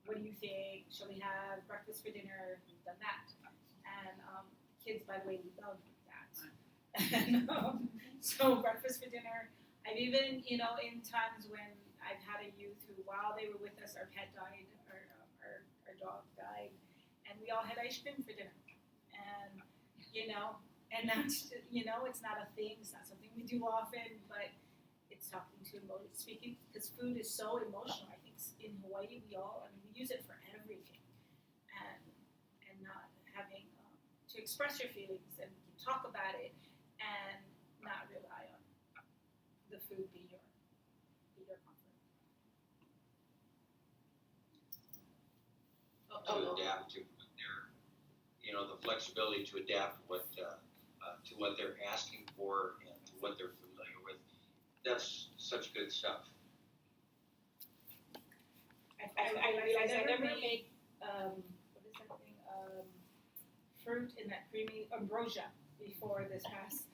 What do you think? Shall we have breakfast for dinner? We've done that, and kids, by the way, love that. And so breakfast for dinner. I've even, in times when I've had a youth who, while they were with us, our pet died, our dog died, and we all had ice cream for dinner. And, and that's, it's not a thing, it's not something we do often, but it's speaking, because food is so emotional. I think in Hawaii, we use it for everything. And not having to express your feelings and talk about it and not rely on the food be your comfort. To adapt to their, the flexibility to adapt to what they're asking for and to what they're familiar with. That's such good stuff. I never made what is that thing? Fruit in that creamy ambrosia before this past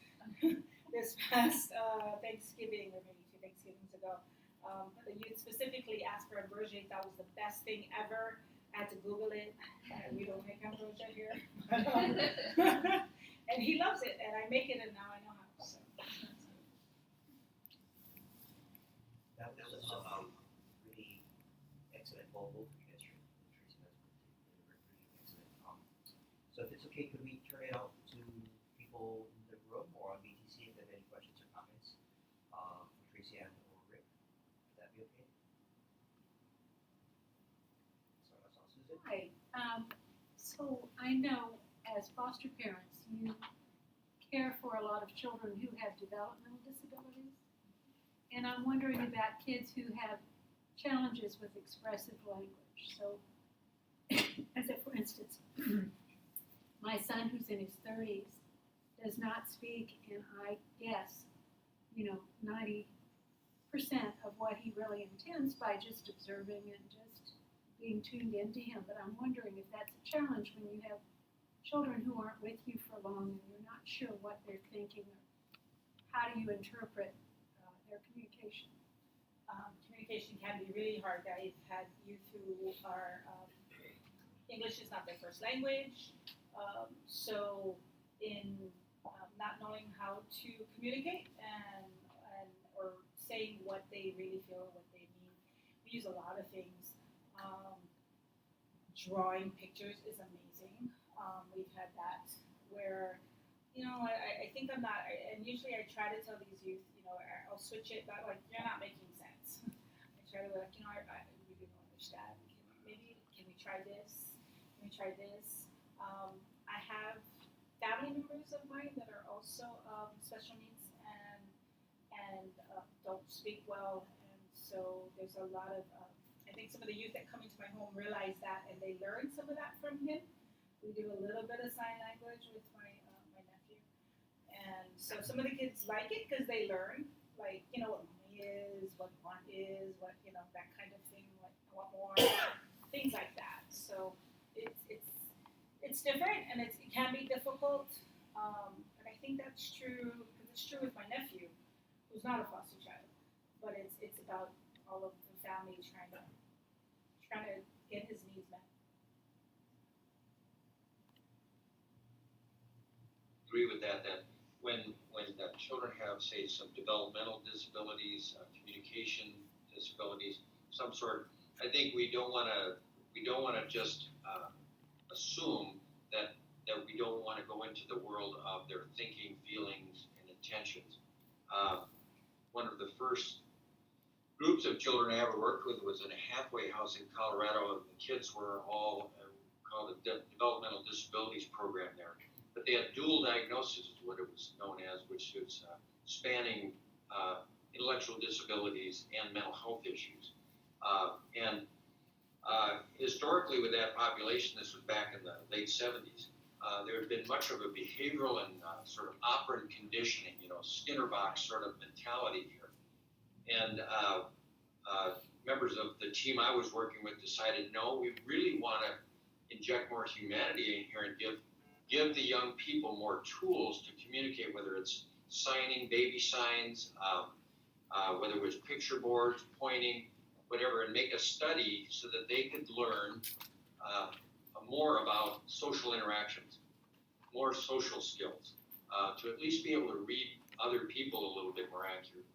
Thanksgiving, or maybe 2 Thanksgivings ago. The youth specifically asked for ambrosia. That was the best thing ever. I had to Google it. We don't make ambrosia here. And he loves it, and I make it, and now I know how. So. That was really excellent. Both of you guys, Tracy, that's pretty excellent. So if it's okay, could we turn it out to people in the room or on BTC if they have any questions or comments for Tracy Ann or Rick? Would that be okay? Sorry, that's all, Susan. Hi. So I know as foster parents, you care for a lot of children who have developmental disabilities. And I'm wondering about kids who have challenges with expressive language. So, as if, for instance, my son who's in his 30s does not speak, and I guess, 90% of what he really intends by just observing and just being tuned into him. But I'm wondering if that's a challenge when you have children who aren't with you for long and you're not sure what they're thinking, or how do you interpret their communication? Communication can be really hard. I've had youth who are English is not their first language, so in not knowing how to communicate and or saying what they really feel, what they mean, we use a lot of things. Drawing pictures is amazing. We've had that where, I think I'm not, and usually I try to tell these youth, I'll switch it, but like, you're not making sense. I try to be like, I really don't understand. Can we try this? Can we try this? I have family members of mine that are also special needs and don't speak well, and so there's a lot of, I think some of the youth that come into my home realize that, and they learn some of that from him. We do a little bit of sign language with my nephew, and so some of the kids like it because they learn, like, what mommy is, what want is, what, that kind of thing, like I want more, things like that. So it's different, and it can be difficult, and I think that's true, because it's true with my nephew, who's not a foster child, but it's about all of the family trying to get his needs met. Agree with that when children have, say, some developmental disabilities, communication disabilities, some sort, I think we don't want to just assume that we don't want to go into the world of their thinking, feelings, and intentions. One of the first groups of children I ever worked with was in a halfway house in Colorado, and the kids were all called a developmental disabilities program there. But they had dual diagnosis, is what it was known as, which is spanning intellectual disabilities and mental health issues. And Historically, with that population, this was back in the late 70s, there had been much of a behavioral and sort of operant conditioning, Skinner box sort of mentality here. And members of the team I was working with decided, no, we really want to inject more humanity in here and give the young people more tools to communicate, whether it's signing, baby signs, whether it was picture boards, pointing, whatever, and make a study so that they could learn more about social interactions, more social skills, to at least be able to read other people a little bit more accurately.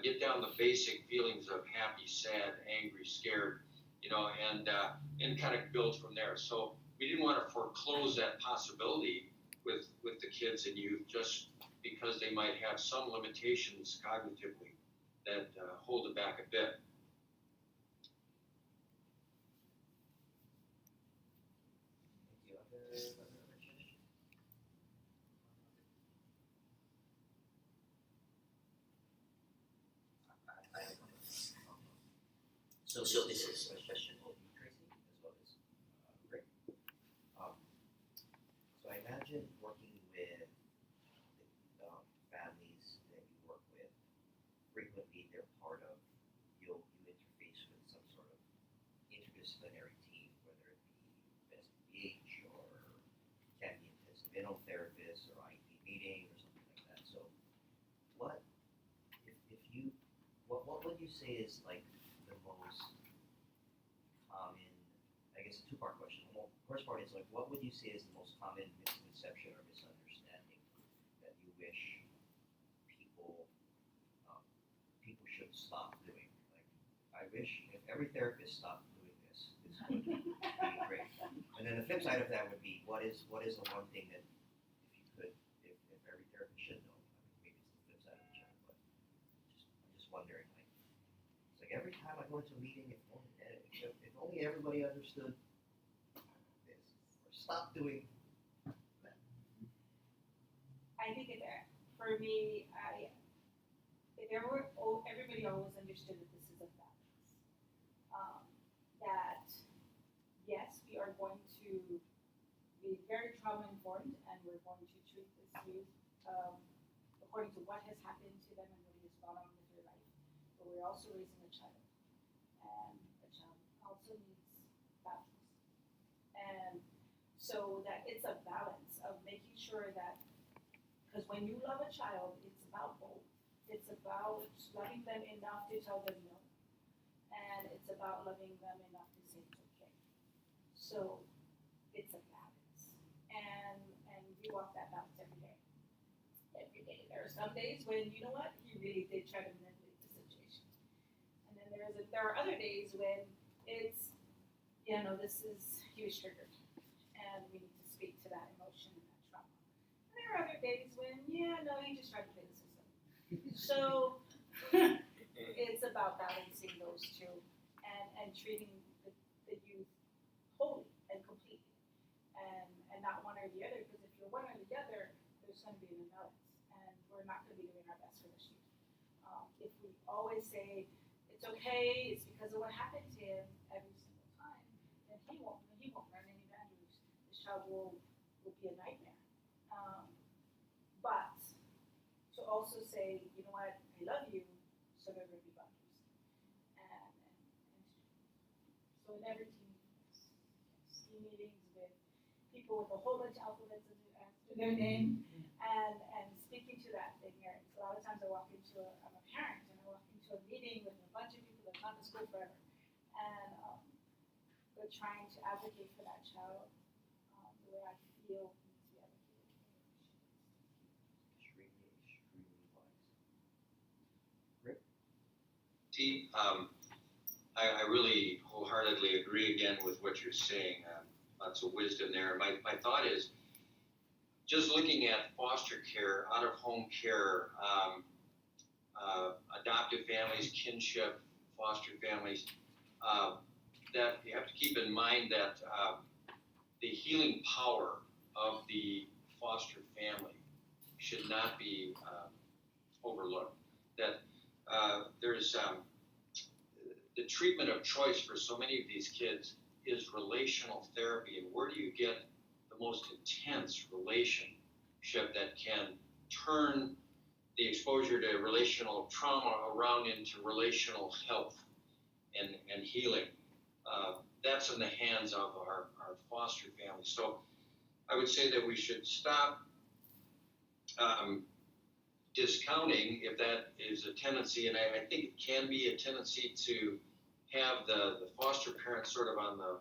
Get down the basic feelings of happy, sad, angry, scared, and kind of build from there. So we didn't want to foreclose that possibility with the kids and youth just because they might have some limitations cognitively that hold it back a bit. Thank you. Other questions? So this is a question for you, Tracy, as well as Rick. So I imagine working with the families that you work with, frequently they're part of, you interface with some sort of interdisciplinary team, whether it be best PH or can be intensive mental therapist or IEP meeting or something like that. So what would you say is like the most common, I guess a two-part question. Well, first part is like, what would you say is the most common misconception or misunderstanding that you wish people should stop doing? Like, I wish if every therapist stopped doing this would be great. And then the flip side of that would be, what is the one thing that if every therapist should know? I mean, maybe it's the flip side of each other, but I'm just wondering, like, it's like every time I go into a meeting, if only everybody understood this, or stop doing that. I think for me, everybody always understood that this is a balance. That yes, we are going to be very trauma informed, and we're going to treat this youth according to what has happened to them and what has gone on with their life. But we're also raising a child, and a child also needs boundaries. And so that it's a balance of making sure that, because when you love a child, it's about both. It's about loving them enough to tell them no, and it's about loving them enough to say it's okay. So it's a balance, and we walk that balance every day. Every day. There are some days when, you know what, he really did try to manipulate the situation, and then there are other days when it's, he was triggered, and we need to speak to that emotion and that trauma. And there are other days when, he just tried to play the system. So it's about balancing those two and treating the youth wholly and completely, and not one or the other, because if you're one or the other, there's going to be an imbalance, and we're not going to be doing our best for this youth. If we always say it's okay, it's because of what happened to him every single time, then he won't learn any boundaries. This child will be a nightmare. But to also say, you know what, I love you, so there will be boundaries. And so in every team meetings with people with a whole bunch of alphabets in their name, and speaking to that thing here. So a lot of times I'm a parent, and I walk into a meeting with a bunch of people that's gone to school forever, and we're trying to advocate for that child the way I feel needs to be advocated for. Extremely wise. T, I really wholeheartedly agree again with what you're saying. Lots of wisdom there. My thought is, just looking at foster care, out-of-home care, adoptive families, kinship, foster families, that you have to keep in mind that the healing power of the foster family should not be overlooked. That there's the treatment of choice for so many of these kids is relational therapy. And where do you get the most intense relationship that can turn the exposure to relational trauma around into relational health and healing? That's in the hands of our foster families. So I would say that we should stop discounting if that is a tendency, and I think it can be a tendency to have the foster parent sort of on the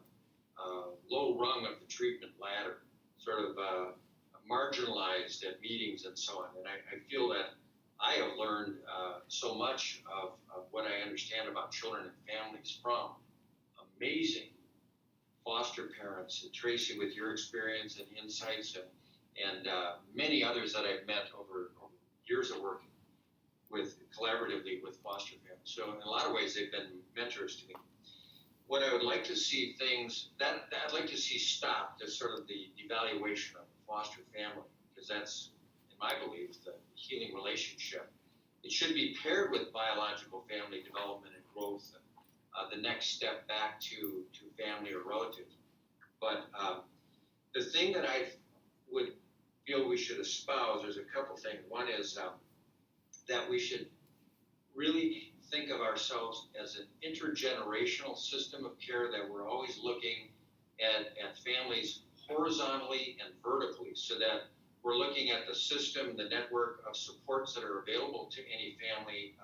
low rung of the treatment ladder, sort of marginalized at meetings and so on. And I feel that I have learned so much of what I understand about children and families from amazing foster parents. And Tracy, with your experience and insights, and many others that I've met over years of working with collaboratively with foster families. So in a lot of ways, they've been mentors to me. What I would like to see I'd like to see stopped is sort of the evaluation of a foster family, because that's, in my belief, the healing relationship. It should be paired with biological family development and growth, and the next step back to family or relatives. But the thing that I would feel we should espouse, there's a couple things. One is that we should really think of ourselves as an intergenerational system of care, that we're always looking at families horizontally and vertically, so that we're looking at the system, the network of supports that are available to any family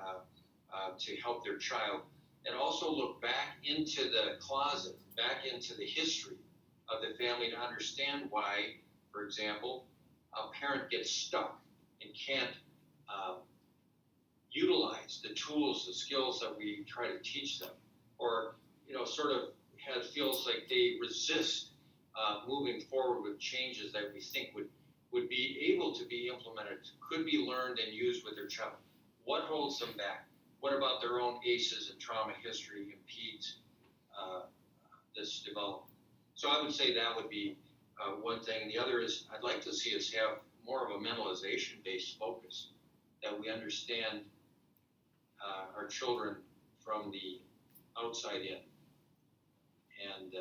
to help their child, and also look back into the closet, back into the history of the family to understand why, for example, a parent gets stuck and can't utilize the tools, the skills that we try to teach them, or sort of feels like they resist moving forward with changes that we think would be able to be implemented, could be learned and used with their child. What holds them back? What about their own ACEs and trauma history impedes this development? So I would say that would be one thing. And the other is, I'd like to see us have more of a mentalization-based focus, that we understand our children from the outside in. And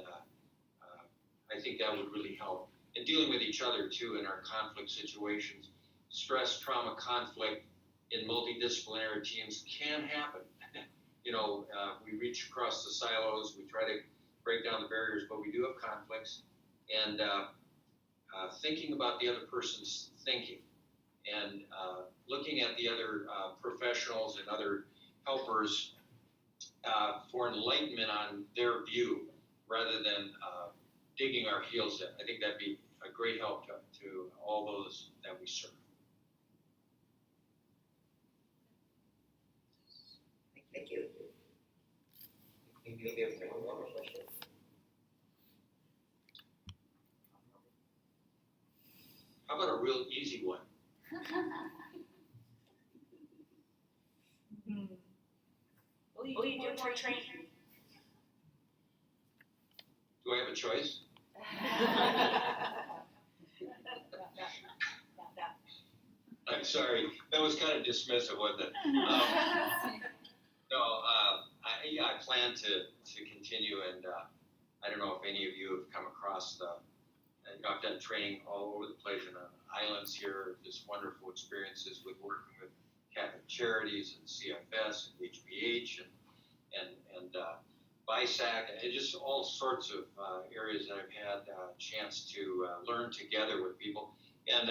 I think that would really help. And dealing with each other, too, in our conflict situations. Stress, trauma, conflict in multidisciplinary teams can happen. We reach across the silos, we try to break down the barriers, but we do have conflicts. And thinking about the other person's thinking, and looking at the other professionals and other helpers for enlightenment on their view, rather than digging our heels in. I think that'd be a great help to all those that we serve. Thank you. Maybe we have one more question. How about a real easy one? Will you do more training? Do I have a choice? I'm sorry, that was kind of dismissive, wasn't it? I plan to continue, and I don't know if any of you have come across I've done training all over the place in the islands here, just wonderful experiences with working with Catholic Charities and CFS and HBH and BISAC, and just all sorts of areas that I've had a chance to learn together with people. And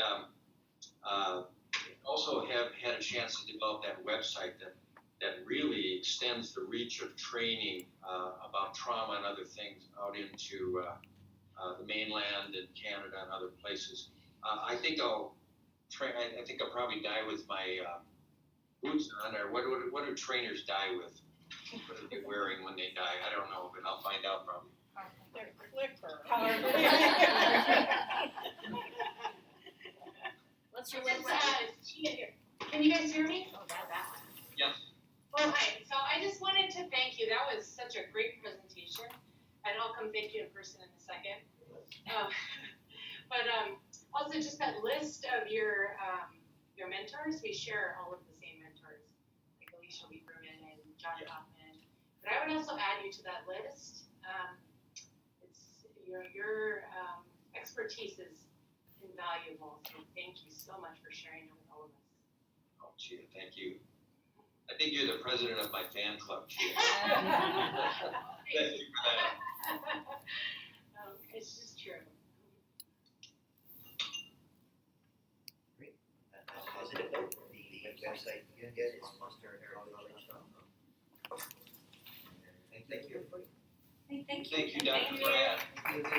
also have had a chance to develop that website that really extends the reach of training about trauma and other things out into the mainland and Canada and other places. I think I'll probably die with my boots on, or what do trainers die with? What are they wearing when they die? I don't know, but I'll find out probably. Their clipper. What's your website? Can you guys hear me? Oh, that one. Yes. Well, hi. So I just wanted to thank you. That was such a great presentation, and I'll come thank you in person in a second. But also just that list of your mentors. We share all of the same mentors, like Alicia Lieberman and John Hoffman. But I would also add you to that list. It's your expertise is invaluable. So thank you so much for sharing it with all of us. Oh, Chia, thank you. I think you're the president of my fan club, Chia. Thank you for that. It's just true. That's positive. The website again is fostercollege.com. Thank you. Thank you. Thank you, Dr. Brad. Thank you.